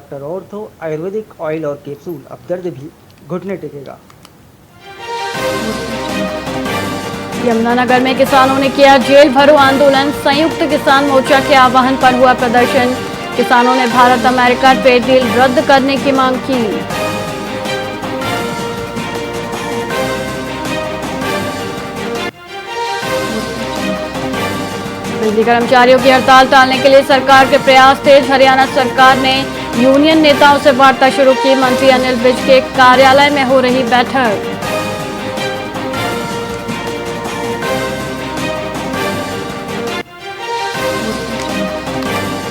Doctor ortho Ayurvedic oil और capsule, अब दर्द भी घुटने टेकेगा। यमुनानगर में किसानों ने किया जेल भरो आंदोलन। संयुक्त किसान मोर्चा के आह्वान पर हुआ प्रदर्शन। किसानों ने भारत अमेरिका ट्रेड डील रद्द करने की मांग की। बिजली कर्मचारियों की हड़ताल टालने के लिए सरकार के प्रयास तेज। हरियाणा सरकार ने यूनियन नेताओं से वार्ता शुरू की। मंत्री अनिल विज के कार्यालय में हो रही बैठक।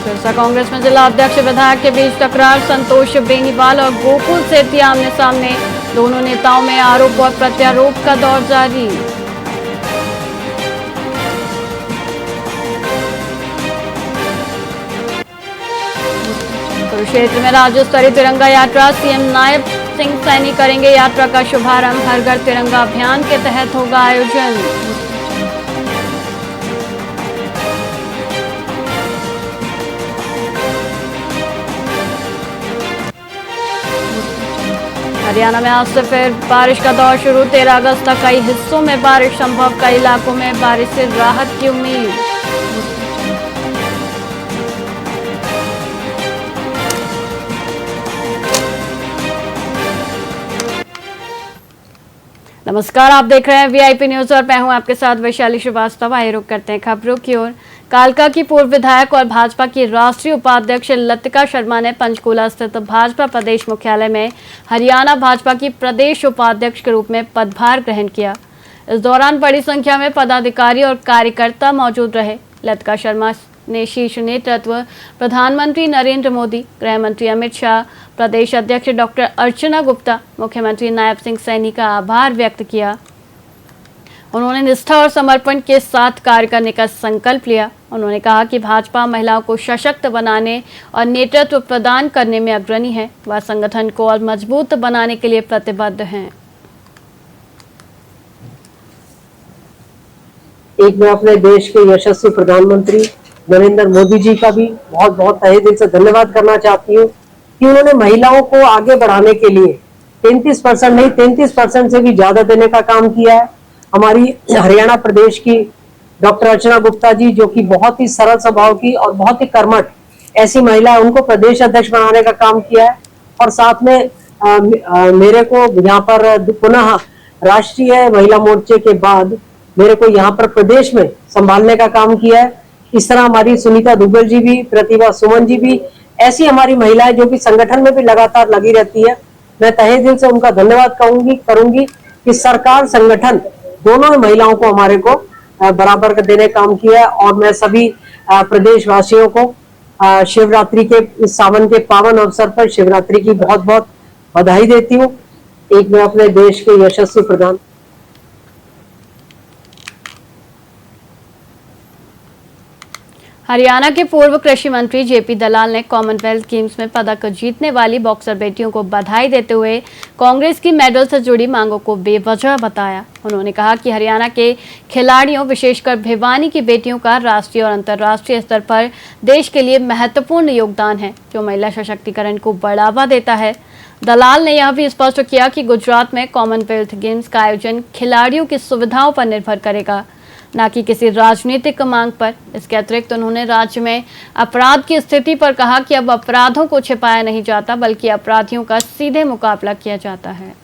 सिरसा कांग्रेस में जिला अध्यक्ष विधायक के बीच टकरार। संतोष बेनीवाल और गोकुल सेठी आमने सामने। दोनों नेताओं में आरोप और प्रत्यारोप का दौर जारी। कुरुक्षेत्र में राज्य स्तरीय तिरंगा यात्रा। सीएम नायब सिंह सैनी करेंगे यात्रा का शुभारंभ। हर घर तिरंगा अभियान के तहत होगा आयोजन। हरियाणा में आज से फिर बारिश का दौर शुरू। 13 अगस्त तक कई हिस्सों में बारिश संभव। कई इलाकों में बारिश से राहत की उम्मीद। नमस्कार, आप देख रहे हैं वीआईपी न्यूज और मैं हूं आपके साथ वैशाली श्रीवास्तव। आइए रुक करते हैं खबरों की ओर। कालका की पूर्व विधायक और भाजपा की राष्ट्रीय उपाध्यक्ष लतिका शर्मा ने पंचकूला स्थित भाजपा प्रदेश मुख्यालय में हरियाणा भाजपा की प्रदेश उपाध्यक्ष के रूप में पदभार ग्रहण किया। इस दौरान बड़ी संख्या में पदाधिकारी और कार्यकर्ता मौजूद रहे। लतिका शर्मा ने शीर्ष नेतृत्व, प्रधानमंत्री नरेंद्र मोदी, गृह मंत्री अमित शाह, प्रदेश अध्यक्ष डॉक्टर अर्चना गुप्ता, मुख्यमंत्री नायब सिंह सैनी का आभार व्यक्त किया। उन्होंने निष्ठा और समर्पण के साथ कार्य करने का संकल्प लिया। उन्होंने कहा कि भाजपा महिलाओं को सशक्त बनाने और नेतृत्व प्रदान करने में अग्रणी है। वह संगठन को और मजबूत बनाने के लिए प्रतिबद्ध हैं। एक मैं अपने देश के यशस्वी प्रधानमंत्री नरेंद्र मोदी जी का भी बहुत बहुत तहे दिल से धन्यवाद करना चाहती हूँ कि उन्होंने महिलाओं को आगे बढ़ाने के लिए 33% नहीं 33% से भी ज्यादा देने का काम किया है। हमारी हरियाणा प्रदेश की डॉक्टर अर्चना गुप्ता जी, जो कि बहुत ही सरल स्वभाव की और बहुत ही कर्मठ ऐसी महिला है, उनको प्रदेश अध्यक्ष बनाने का काम किया है। और साथ में मेरे को यहाँ पर पुनः राष्ट्रीय महिला मोर्चे के बाद मेरे को यहाँ पर प्रदेश में संभालने का काम किया है। इस तरह हमारी सुनीता दुग्गल जी भी, प्रतिभा सुमन जी भी, ऐसी हमारी महिलाएं जो कि संगठन में भी लगातार लगी रहती है। मैं तहे दिल से उनका धन्यवाद करूंगी कि सरकार संगठन दोनों में महिलाओं को हमारे को बराबर का देने काम किया है। और मैं सभी प्रदेशवासियों को शिवरात्रि के इस सावन के पावन अवसर पर शिवरात्रि की बहुत बहुत बधाई देती हूँ। एक मैं अपने देश के यशस्वी प्रधान हरियाणा के पूर्व कृषि मंत्री जेपी दलाल ने कॉमनवेल्थ गेम्स में पदक जीतने वाली बॉक्सर बेटियों को बधाई देते हुए कांग्रेस की मेडल से जुड़ी मांगों को बेवजह बताया। उन्होंने कहा कि हरियाणा के खिलाड़ियों, विशेषकर भिवानी की बेटियों का राष्ट्रीय और अंतर्राष्ट्रीय स्तर पर देश के लिए महत्वपूर्ण योगदान है, जो महिला सशक्तिकरण को बढ़ावा देता है। दलाल ने यह भी स्पष्ट किया कि गुजरात में कॉमनवेल्थ गेम्स का आयोजन खिलाड़ियों की सुविधाओं पर निर्भर करेगा, न कि किसी राजनीतिक मांग पर। इसके अतिरिक्त उन्होंने राज्य में अपराध की स्थिति पर कहा कि अब अपराधों को छिपाया नहीं जाता, बल्कि अपराधियों का सीधे मुकाबला किया जाता है।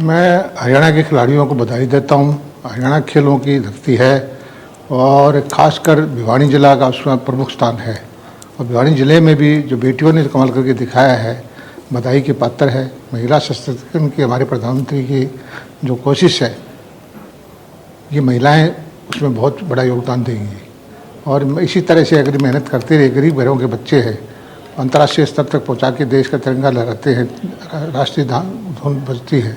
मैं हरियाणा के खिलाड़ियों को बधाई देता हूं। हरियाणा खेलों की धरती है और खासकर भिवानी जिला का उसमें प्रमुख स्थान है। और भिवानी जिले में भी जो बेटियों ने कमाल करके दिखाया है, बधाई के पात्र है। महिला सशक्तिकरण की हमारे प्रधानमंत्री की जो कोशिश है, ये महिलाएं उसमें बहुत बड़ा योगदान देंगी। और इसी तरह से अगर मेहनत करते रहे, गरीब घरों के बच्चे हैं, अंतर्राष्ट्रीय स्तर तक पहुंचा के देश का तिरंगा लहराते हैं, राष्ट्रीय धुन बजती है,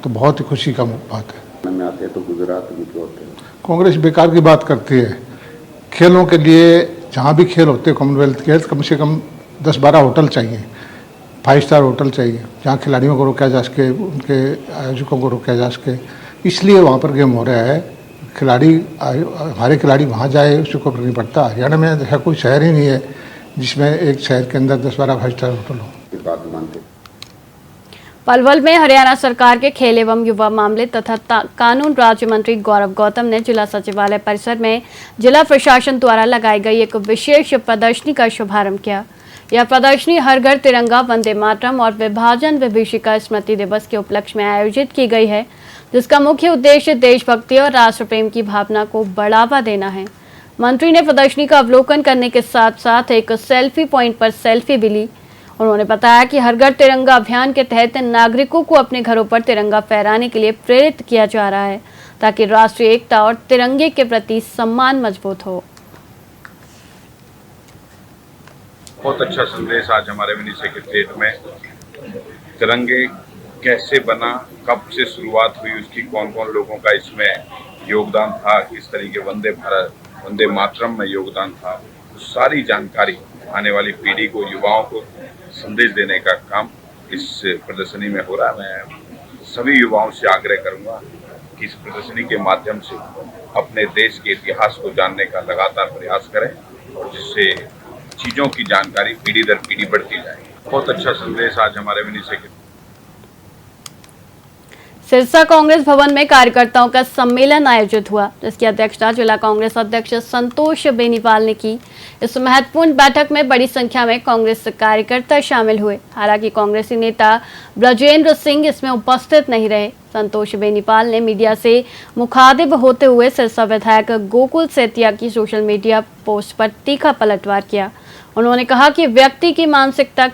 तो बहुत ही खुशी का बात है। में आते हैं तो गुजरात में क्यों होते हैं? कांग्रेस बेकार की बात करती है। खेलों के लिए जहाँ भी खेल होते हैं कॉमनवेल्थ के, कम से कम 10-12 होटल चाहिए, 5 स्टार होटल चाहिए, जहाँ खिलाड़ियों को रोका जा सके, उनके आयोजकों को रोका जा सके। इसलिए वहाँ पर गेम हो रहा है। खिलाड़ी हमारे खिलाड़ी वहाँ जाए उसको फर्क नहीं पड़ता। हरियाणा में ऐसा कोई शहर ही नहीं है जिसमें एक शहर के अंदर 10-12 फाइव स्टार होटल हो। ये बात मानते। पलवल में हरियाणा सरकार के खेल एवं युवा मामले तथा कानून राज्य मंत्री गौरव गौतम ने जिला सचिवालय परिसर में जिला प्रशासन द्वारा लगाई गई एक विशेष प्रदर्शनी का शुभारंभ किया। यह प्रदर्शनी हर घर तिरंगा, वंदे मातरम और विभाजन विभीषिका स्मृति दिवस के उपलक्ष्य में आयोजित की गई है, जिसका मुख्य उद्देश्य देशभक्ति और राष्ट्र प्रेम की भावना को बढ़ावा देना है। मंत्री ने प्रदर्शनी का अवलोकन करने के साथ साथ एक सेल्फी पॉइंट पर सेल्फी भी ली। उन्होंने बताया कि हर घर तिरंगा अभियान के तहत नागरिकों को अपने घरों पर तिरंगा फहराने के लिए प्रेरित किया जा रहा है, ताकि राष्ट्रीय एकता और तिरंगे के प्रति सम्मान मजबूत हो। बहुत अच्छा संदेश आज हमारे मिनी सेक्रेटरिएट में। तिरंगे कैसे बना, कब से शुरुआत हुई, उसकी कौन कौन लोगों का इसमें योगदान था, किस तरीके वंदे भारत, वंदे मातरम में योगदान था, तो सारी जानकारी आने वाली पीढ़ी को, युवाओं को संदेश देने का काम इस प्रदर्शनी में हो रहा है। मैं सभी युवाओं से आग्रह करूंगा कि इस प्रदर्शनी के माध्यम से अपने देश के इतिहास को जानने का लगातार प्रयास करें और जिससे चीज़ों की जानकारी पीढ़ी दर पीढ़ी बढ़ती जाए। बहुत अच्छा संदेश आज हमारे मिनी सेक्रेटरी। सिरसा कांग्रेस भवन में कार्यकर्ताओं का सम्मेलन आयोजित हुआ, जिसकी अध्यक्षता जिला कांग्रेस अध्यक्ष संतोष बेनीवाल ने की। इस महत्वपूर्ण बैठक में बड़ी संख्या में कांग्रेस कार्यकर्ता शामिल हुए। हालांकि कांग्रेसी नेता ब्रजेंद्र सिंह इसमें उपस्थित नहीं रहे। संतोष बेनीवाल ने मीडिया से मुखातिब होते हुए सिरसा विधायक गोकुल सेतिया की सोशल मीडिया पोस्ट पर तीखा पलटवार किया। उन्होंने कहा कि व्यक्ति की मानसिकता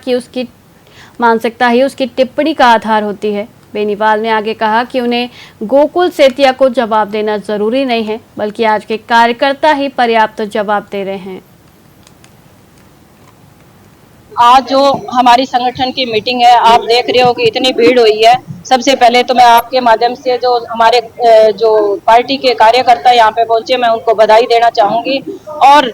ही उसकी टिप्पणी का आधार होती है। बेनीवाल ने आगे कहा कि उन्हें गोकुल सेतिया को जवाब देना जरूरी नहीं है, बल्कि आज के कार्यकर्ता ही पर्याप्त जवाब दे रहे हैं। आज जो हमारी संगठन की मीटिंग है, आप देख रहे हो कि इतनी भीड़ हुई है। सबसे पहले तो मैं आपके माध्यम से जो हमारे जो पार्टी के कार्यकर्ता यहाँ पे पहुंचे, मैं उनको बधाई देना चाहूंगी। और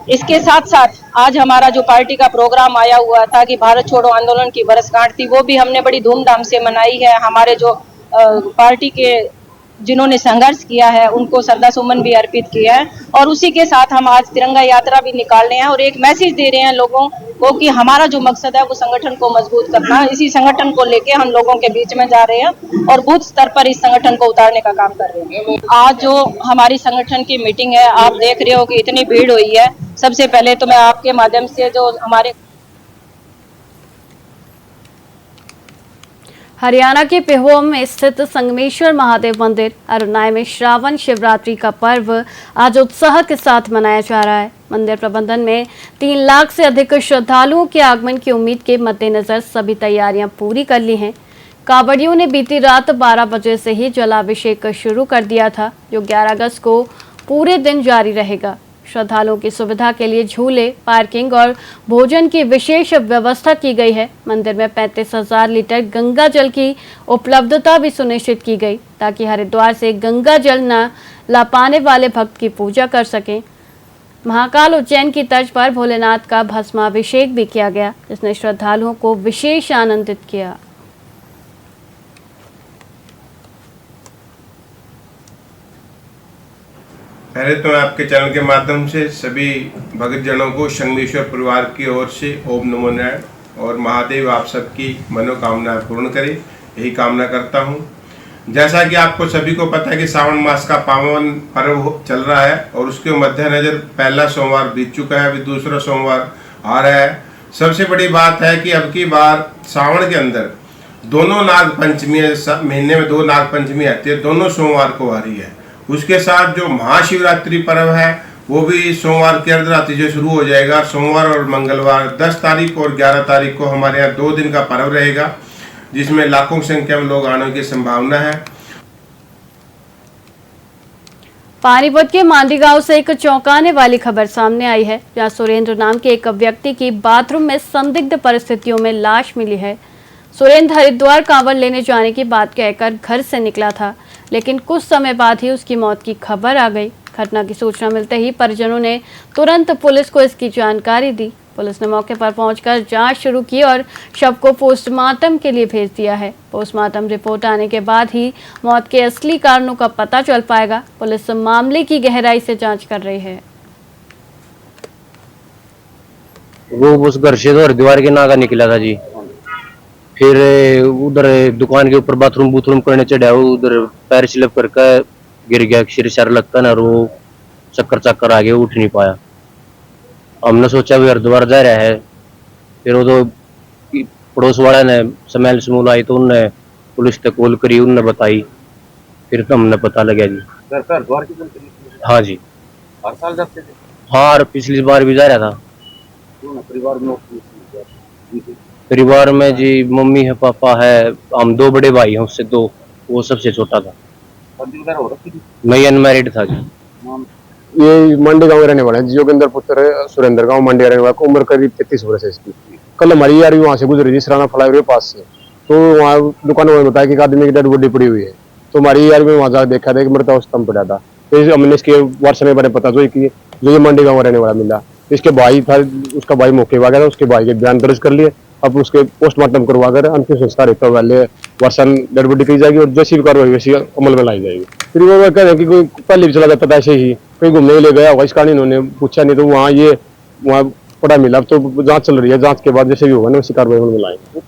इसके साथ साथ आज हमारा जो पार्टी का प्रोग्राम आया हुआ था कि भारत छोड़ो आंदोलन की बरसगांठ थी, वो भी हमने बड़ी धूमधाम से मनाई है। हमारे जो पार्टी के जिन्होंने संघर्ष किया है उनको श्रद्धा सुमन भी अर्पित किया है। और उसी के साथ हम आज तिरंगा यात्रा भी निकाल रहे हैं और एक मैसेज दे रहे हैं लोगों को कि हमारा जो मकसद है वो संगठन को मजबूत करना है। इसी संगठन को लेके हम लोगों के बीच में जा रहे हैं और बूथ स्तर पर इस संगठन को उतारने का काम कर रहे हैं। आज जो हमारी संगठन की मीटिंग है, आप देख रहे हो कि इतनी भीड़ हुई है। सबसे पहले तो मैं आपके माध्यम से जो हमारे हरियाणा के पेहोवा में स्थित संगमेश्वर महादेव मंदिर अरुणाई में श्रावण शिवरात्रि का पर्व आज उत्साह के साथ मनाया जा रहा है। मंदिर प्रबंधन में 3 लाख से अधिक श्रद्धालुओं के आगमन की उम्मीद के मद्देनजर सभी तैयारियां पूरी कर ली हैं। कांवड़ियों ने बीती रात 12 बजे से ही जलाभिषेक शुरू कर दिया था, जो 11 अगस्त को पूरे दिन जारी रहेगा। श्रद्धालुओं की सुविधा के लिए झूले, पार्किंग और भोजन की विशेष व्यवस्था की गई है। मंदिर में 35,000 लीटर गंगा जल की उपलब्धता भी सुनिश्चित की गई, ताकि हरिद्वार से गंगा जल न ला पाने वाले भक्त की पूजा कर सकें। महाकाल उज्जैन की तर्ज पर भोलेनाथ का भस्माभिषेक भी किया गया, जिसने श्रद्धालुओं को विशेष आनंदित किया। पहले तो मैं आपके चैनल के माध्यम से सभी भक्तजनों को संगमेश्वर परिवार की ओर से ओम नमो नारायण और महादेव आप सबकी मनोकामनाएं पूर्ण करे, यही कामना करता हूं। जैसा कि आपको सभी को पता है कि सावन मास का पावन पर्व चल रहा है और उसके मद्देनजर पहला सोमवार बीत चुका है, अभी दूसरा सोमवार आ रहा है। सबसे बड़ी बात है कि अब की बार सावन के अंदर दोनों नाग पंचमी, महीने में 2 नाग पंचमी आती है, दोनों सोमवार को आ रही है। उसके साथ जो महाशिवरात्रि पर्व है वो भी सोमवार की अर्धरात्रि से शुरू हो जाएगा। सोमवार और मंगलवार 10 तारीख और 11 तारीख को हमारे यहाँ 2 दिन का पर्व रहेगा, जिसमें लाखों की संख्या में लोग आने की संभावना है। पानीपत के मांडी गांव से एक चौंकाने वाली खबर सामने आई है, जहां सुरेंद्र नाम के एक व्यक्ति की बाथरूम में संदिग्ध परिस्थितियों में लाश मिली है। सुरेंद्र हरिद्वार कांवड़ लेने जाने की बात कहकर घर से निकला था, लेकिन कुछ समय बाद ही उसकी मौत की खबर आ गई। घटना की सूचना मिलते ही परिजनों ने तुरंत पुलिस को इसकी जानकारी दी। पुलिस ने मौके पर पहुंचकर जांच शुरू की और शव को पोस्टमार्टम के लिए भेज दिया है। पोस्टमार्टम रिपोर्ट आने के बाद ही मौत के असली कारणों का पता चल पाएगा। पुलिस मामले की गहराई से जांच कर रही है। वो उस घर से तो हरिद्वार के नाका निकला था जी। फिर उधर दुकान के ऊपर बाथरूम करने चढ़ा, उधर पैर स्लिप करके गिर गया, सिर सर लगता ना, वो चक्कर आ गया, उठ नहीं पाया। हमने सोचा भी हरिद्वार जा रहा है। फिर वो तो पड़ोस वाले ने स्मेल स्मूल आई तो उनने पुलिस तक कॉल करी, उनने बताई, फिर तो हमने पता लगा जी। हरिद्वार की हाँ जी, हर साल जाते थे? हाँ, और पिछली बार भी जा रहा था। परिवार में जी मम्मी है, पापा है, हम 2 बड़े भाई हैं, उससे 2, वो सबसे छोटा था। मैं अनमैरिड था जी। ये मंडी गांव रहने वाला है, जोगिंदर पुत्र सुरेंद्र गांव मंडी रहने वाला, उम्र करीब 33 वर्ष है इसकी। कल हमारी यार वहां से गुजरी थी सराना फ्लाईओवर के पास से, तो वहाँ दुकान में बताया कि एक आदमी की डेड बॉडी पड़ी हुई है। तो हमारी यार में वहां जाकर देखा था कि मृत अवस्था में पड़ा था। तो हमने इसके वर्ष में बारे पता जो कि जो ये मंडी गांव रहने वाला मिला। इसके भाई था, उसका भाई मौके पर आ गया था, उसके भाई के बयान दर्ज कर लिए। अब उसके पोस्टमार्टम करवा कर अंतिम संस्कार हेतु वाले वर्षन डेड बॉडी की जाएगी और जैसी भी कार्रवाई वैसी अमल में लाई जाएगी। फिर वो कह रहे हैं कि कोई पहले भी चला जाता था ऐसे ही, कहीं घूमने के लिए गया होगा, इस कारण इन्होंने पूछा नहीं, तो वहाँ पड़ा मिला। तो जांच चल रही है, जांच के बाद जैसे भी होगा ना वैसी कार्रवाई में लाएंगे।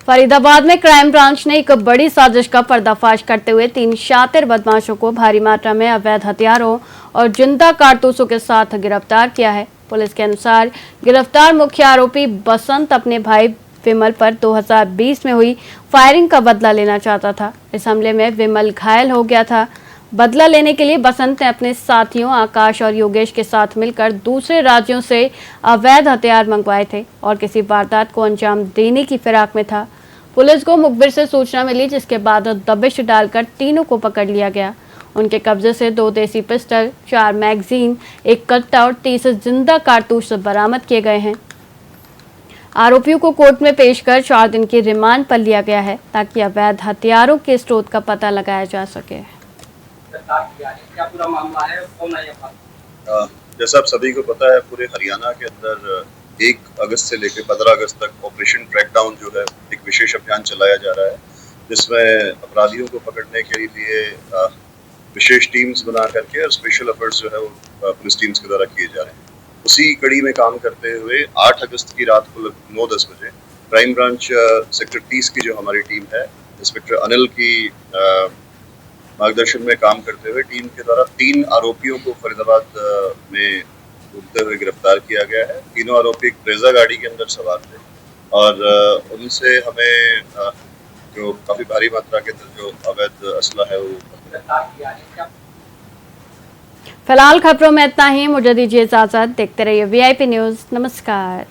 फरीदाबाद में क्राइम ब्रांच ने एक बड़ी साजिश का पर्दाफाश करते हुए 3 शातिर बदमाशों को भारी मात्रा में अवैध हथियारों और जिंदा कारतूसों के साथ गिरफ्तार किया है। पुलिस के अनुसार गिरफ्तार मुख्य आरोपी बसंत अपने भाई विमल पर 2020 में हुई फायरिंग का बदला लेना चाहता था। इस हमले में विमल घायल हो गया था। बदला लेने के लिए बसंत ने अपने साथियों आकाश और योगेश के साथ मिलकर दूसरे राज्यों से अवैध हथियार मंगवाए थे और किसी वारदात को अंजाम देने की फिराक में था। पुलिस को मुखबिर से सूचना मिली, जिसके बाद दबिश डालकर तीनों को पकड़ लिया गया। उनके कब्जे से 2 देसी पिस्टल, 4 मैगजीन, 1 कट्टा और 30 जिंदा कारतूस बरामद किए गए हैं। आरोपियों को कोर्ट में पेश कर 4 दिन की रिमांड पर लिया गया है ताकि अवैध हथियारों के स्रोत का पता लगाया जा सके। जैसा आप सभी को पता है, पूरे हरियाणा के अंदर 1 अगस्त से लेकर 15 अगस्त तक ऑपरेशन क्रैकडाउन जो है एक विशेष अभियान चलाया जा रहा है, जिसमें अपराधियों को पकड़ने के लिए विशेष टीम्स बना करके और स्पेशल एफर्ट्स जो है वो पुलिस टीम्स के द्वारा किए जा रहे हैं। उसी कड़ी में काम करते हुए 8 अगस्त की रात को 9-10 बजे क्राइम ब्रांच सेक्टर 30 की जो हमारी टीम है, इंस्पेक्टर अनिल की मार्गदर्शन में काम करते हुए टीम के द्वारा 3 आरोपियों को फरीदाबाद में घूमते हुए गिरफ्तार किया गया है। तीनों आरोपी एक ब्रेजा गाड़ी के अंदर सवार थे और उनसे हमें जो काफी भारी मात्रा के अंदर जो अवैध असला है वो। फिलहाल खबरों में इतना ही। मुझे दीजिए इजाजत। देखते रहिए VIP न्यूज। नमस्कार।